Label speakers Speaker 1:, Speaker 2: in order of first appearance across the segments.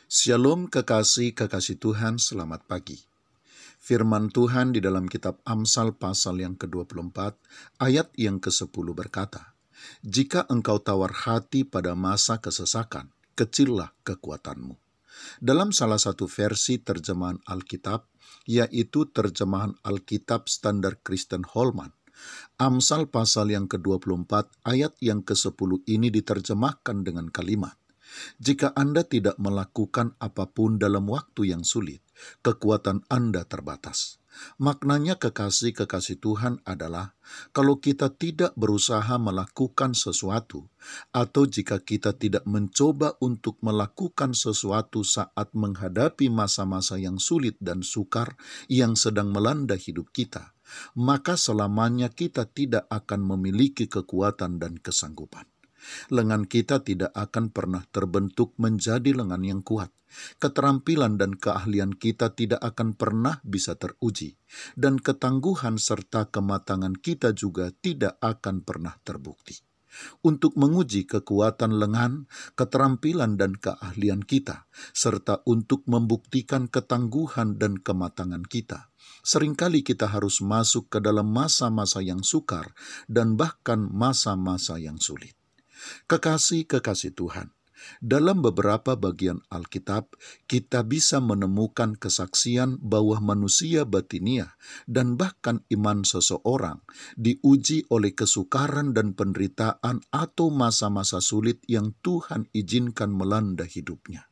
Speaker 1: Shalom kekasih Tuhan, selamat pagi. Firman Tuhan di dalam kitab Amsal pasal yang ke-24, ayat yang ke-10 berkata, "Jika engkau tawar hati pada masa kesesakan, kecillah kekuatanmu." Dalam salah satu versi terjemahan Alkitab, yaitu terjemahan Alkitab Standar Kristen Holman, Amsal pasal yang ke-24 ayat yang ke-10 ini diterjemahkan dengan kalimat, "Jika Anda tidak melakukan apapun dalam waktu yang sulit, kekuatan Anda terbatas." Maknanya kekasih Tuhan adalah kalau kita tidak berusaha melakukan sesuatu, atau jika kita tidak mencoba untuk melakukan sesuatu saat menghadapi masa-masa yang sulit dan sukar yang sedang melanda hidup kita, maka selamanya kita tidak akan memiliki kekuatan dan kesanggupan. Lengan kita tidak akan pernah terbentuk menjadi lengan yang kuat. Keterampilan dan keahlian kita tidak akan pernah bisa teruji. Dan ketangguhan serta kematangan kita juga tidak akan pernah terbukti. Untuk menguji kekuatan lengan, keterampilan dan keahlian kita, serta untuk membuktikan ketangguhan dan kematangan kita, seringkali kita harus masuk ke dalam masa-masa yang sukar dan bahkan masa-masa yang sulit. Kekasih Tuhan, dalam beberapa bagian Alkitab, kita bisa menemukan kesaksian bahwa manusia batiniah dan bahkan iman seseorang diuji oleh kesukaran dan penderitaan atau masa-masa sulit yang Tuhan izinkan melanda hidupnya.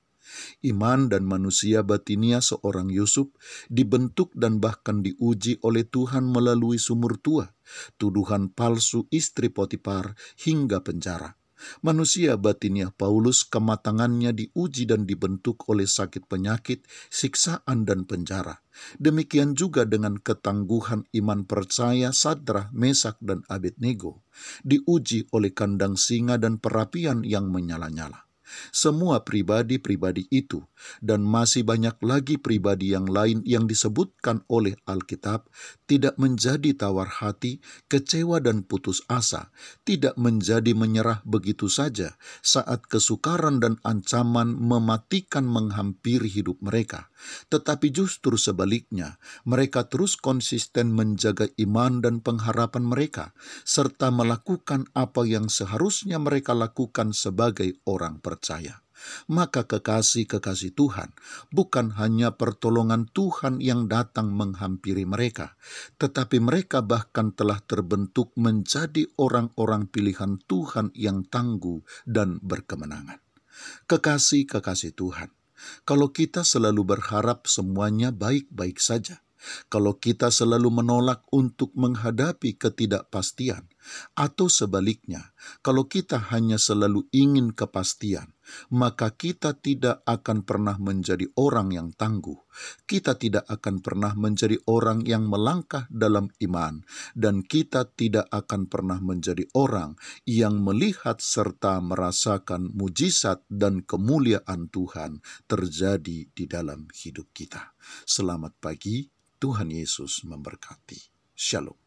Speaker 1: Iman dan manusia batiniah seorang Yusuf dibentuk dan bahkan diuji oleh Tuhan melalui sumur tua, tuduhan palsu istri Potifar, hingga penjara. Manusia batiniah Paulus kematangannya diuji dan dibentuk oleh sakit penyakit, siksaan dan penjara. Demikian juga dengan ketangguhan iman percaya Sadrak, Mesak dan Abednego, diuji oleh kandang singa dan perapian yang menyala-nyala. Semua pribadi-pribadi itu, dan masih banyak lagi pribadi yang lain yang disebutkan oleh Alkitab, tidak menjadi tawar hati, kecewa dan putus asa, tidak menjadi menyerah begitu saja saat kesukaran dan ancaman mematikan menghampiri hidup mereka. Tetapi justru sebaliknya, mereka terus konsisten menjaga iman dan pengharapan mereka, serta melakukan apa yang seharusnya mereka lakukan sebagai orang percaya. Maka kekasih Tuhan, bukan hanya pertolongan Tuhan yang datang menghampiri mereka, tetapi mereka bahkan telah terbentuk menjadi orang-orang pilihan Tuhan yang tangguh dan berkemenangan. Kekasih Tuhan, kalau kita selalu berharap semuanya baik-baik saja, kalau kita selalu menolak untuk menghadapi ketidakpastian, atau sebaliknya, kalau kita hanya selalu ingin kepastian, maka kita tidak akan pernah menjadi orang yang tangguh. Kita tidak akan pernah menjadi orang yang melangkah dalam iman, dan kita tidak akan pernah menjadi orang yang melihat serta merasakan mujizat dan kemuliaan Tuhan terjadi di dalam hidup kita. Selamat pagi, Tuhan Yesus memberkati. Shalom.